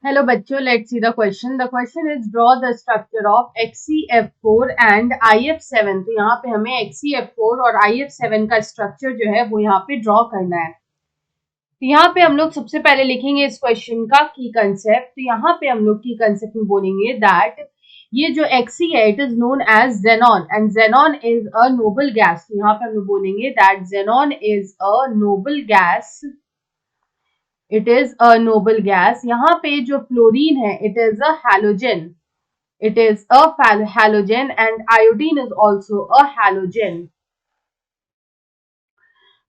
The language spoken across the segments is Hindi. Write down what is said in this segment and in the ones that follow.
Hello बच्चों, let's see the question. The question is draw the structure of XCF4 and IF7. तो यहाँ पे हमें XCF4 और IF7 का स्ट्रक्चर जो है वो यहाँ पे ड्रॉ करना है। तो यहाँ पे हम लोग सबसे पहले लिखेंगे इस क्वेश्चन का की कंसेप्ट। तो यहाँ पे हम लोग की कंसेप्ट में बोलेंगे दैट ये जो Xe है it is known as xenon and xenon is a noble gas. तो यहाँ पे हम लोग बोलेंगे that xenon is a noble gas, it is a noble gas. यहाँ पे जो फ्लोरीन है it is a halogen, it is a halogen and iodine is also a halogen.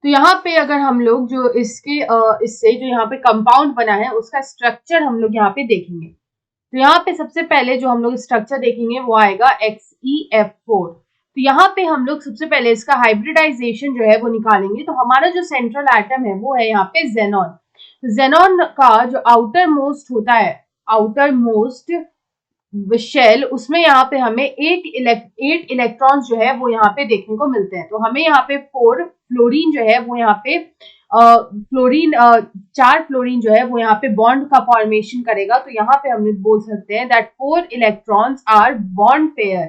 तो यहाँ पे अगर हम लोग जो इससे जो यहाँ पे कंपाउंड बना है उसका स्ट्रक्चर हम लोग यहाँ पे देखेंगे। तो यहाँ पे सबसे पहले जो हम लोग स्ट्रक्चर देखेंगे वो आएगा XeF4। तो यहाँ पे हम लोग सबसे पहले इसका हाइब्रिडाइजेशन जो है वो निकालेंगे। तो हमारा जो सेंट्रल एटम है वो है यहाँ पे जेनॉन। जेनॉन का जो आउटर मोस्ट होता है, आउटर मोस्ट शेल, उसमें यहाँ पे हमें 8 इलेक्ट्रॉन्स जो है वो यहाँ पे देखने को मिलते हैं। तो हमें यहाँ पे 4 फ्लोरीन जो है वो यहाँ पे फ्लोरीन 4 फ्लोरीन जो है वो यहाँ पे बॉन्ड का फॉर्मेशन करेगा। तो यहाँ पे हम बोल सकते हैं that 4 electrons are bond pair,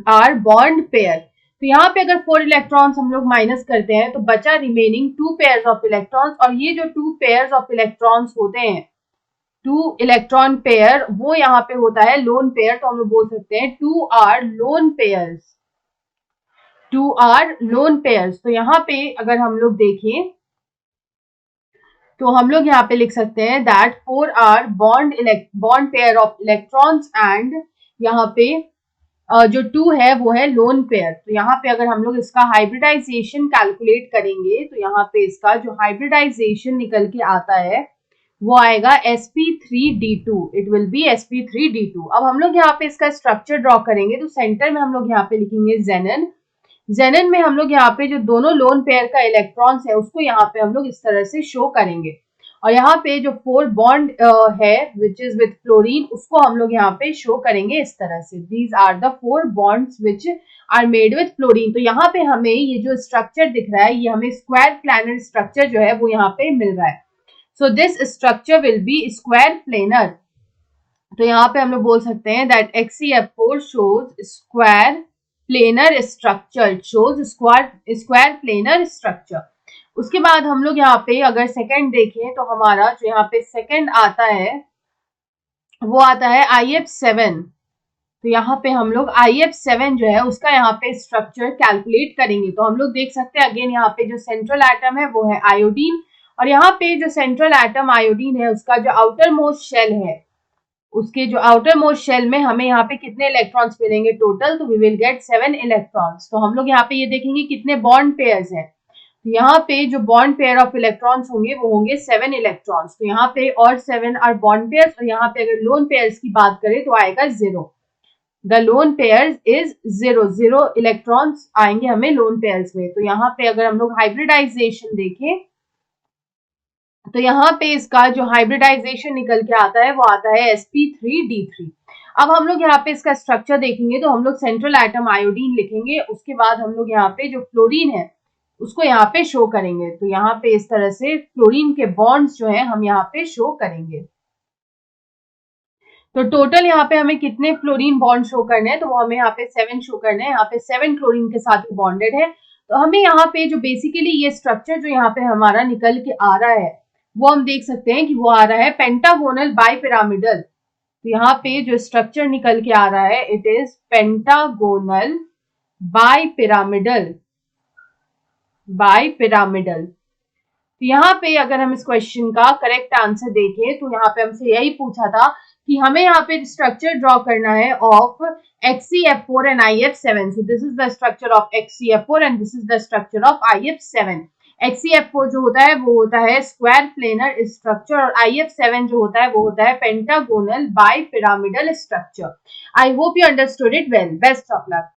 are bond pair. तो यहाँ पे अगर 4 इलेक्ट्रॉन्स हम लोग माइनस करते हैं तो बचा रिमेनिंग 2 पेयर्स ऑफ इलेक्ट्रॉन्स। और ये जो 2 पेयर्स ऑफ इलेक्ट्रॉन्स होते हैं, 2 इलेक्ट्रॉन पेयर, वो यहाँ पे होता है लोन पेयर। तो हम लोग बोल सकते हैं 2 are lone pairs, 2 are lone pairs. तो यहाँ पे अगर हम लोग देखें तो हम लोग यहाँ पे लिख सकते हैं that 4 are bond pair of electrons and यहाँ पे जो 2 है वो है लोन पेयर। तो यहाँ पे अगर हम लोग इसका हाइब्रिडाइजेशन कैलकुलेट करेंगे तो यहाँ पे इसका जो हाइब्रिडाइजेशन निकल के आता है वो आएगा sp3d2, it will be sp3d2। अब हम लोग यहाँ पे इसका स्ट्रक्चर ड्रॉ करेंगे। तो सेंटर में हम लोग यहाँ पे लिखेंगे जेनन। जेनन में हम लोग यहाँ पे जो दोनों लोन पेयर का इलेक्ट्रॉन्स है उसको यहाँ पे हम लोग इस तरह से शो करेंगे। और यहाँ पे जो 4 बॉन्ड है विच इज विथ फ्लोरीन, उसको हम लोग यहाँ पे शो करेंगे इस तरह से। These are the 4 bonds which are made with fluorine. तो यहाँ पे हमें ये जो स्ट्रक्चर दिख रहा है ये हमें स्क्वायर प्लैनर स्ट्रक्चर जो है वो यहाँ पे मिल रहा है। So this structure will be square planar. तो यहाँ पे हम लोग बोल सकते हैं that XeF4 shows square planar structure, shows square planar structure। उसके बाद हम लोग यहाँ पे अगर सेकंड देखें तो हमारा जो यहाँ पे सेकंड आता है वो आता है IF7। तो यहाँ पे हम लोग IF7 जो है उसका यहाँ पे स्ट्रक्चर कैलकुलेट करेंगे। तो हम लोग देख सकते हैं अगेन यहाँ पे जो सेंट्रल एटम है वो है आयोडीन। और यहाँ पे जो सेंट्रल एटम आयोडीन है उसका जो आउटर मोस्ट शेल है, उसके जो आउटर मोस्ट शेल में हमें यहाँ पे कितने इलेक्ट्रॉन्स मिलेंगे टोटल, तो वी विल गेट 7 इलेक्ट्रॉन्स। तो हम लोग यहाँ पे ये देखेंगे कितने बॉन्ड पेयर्स हैं। तो यहाँ पे जो बॉन्ड पेयर ऑफ इलेक्ट्रॉन्स होंगे वो होंगे 7 इलेक्ट्रॉन्स। तो यहाँ पे और 7 आर बॉन्ड पेयर्स। और यहाँ पे अगर लोन पेयर्स की बात करें तो आएगा 0। The lone pairs is 0, 0 electrons आएंगे हमें लोन पेयर्स में। तो यहाँ पे अगर हम लोग हाइब्रिडाइजेशन देखें तो यहाँ पे इसका जो हाइब्रिडाइजेशन निकल के आता है वो आता है sp3d3। अब हम लोग यहाँ पे इसका स्ट्रक्चर देखेंगे तो हम लोग सेंट्रल एटम आयोडीन लिखेंगे। उसके बाद हम लोग यहाँ पे जो फ्लोरीन है उसको यहाँ पे शो करेंगे। तो यहाँ पे इस तरह से फ्लोरीन के बॉन्ड्स जो है हम यहाँ पे शो करेंगे। तो टोटल यहाँ पे हमें कितने फ्लोरीन बॉन्ड शो करने हैं, तो वो हमें यहाँ पे 7 शो करने हैं। यहाँ पे 7 क्लोरीन के साथ बॉन्डेड है। तो हमें यहाँ पे जो बेसिकली ये स्ट्रक्चर जो यहाँ पे हमारा निकल के आ रहा है वो हम देख सकते हैं कि वो आ रहा है पेंटागोनल बाइपिरामिडल। तो यहाँ पे जो स्ट्रक्चर निकल के आ रहा है it is pentagonal bipyramidal, bipyramidal. तो यहाँ पे अगर हम इस क्वेश्चन का करेक्ट आंसर देखें तो यहाँ पे हमसे यही पूछा था कि हमें यहाँ पे स्ट्रक्चर ड्रॉ करना है of XeF4 and IF7। So this is the structure of XeF4 and this is the structure of IF7। XeF4 जो होता है वो होता है स्क्वायर प्लेनर स्ट्रक्चर और IF7 जो होता है वो होता है pentagonal bipyramidal structure. I hope you understood it well. Best of luck.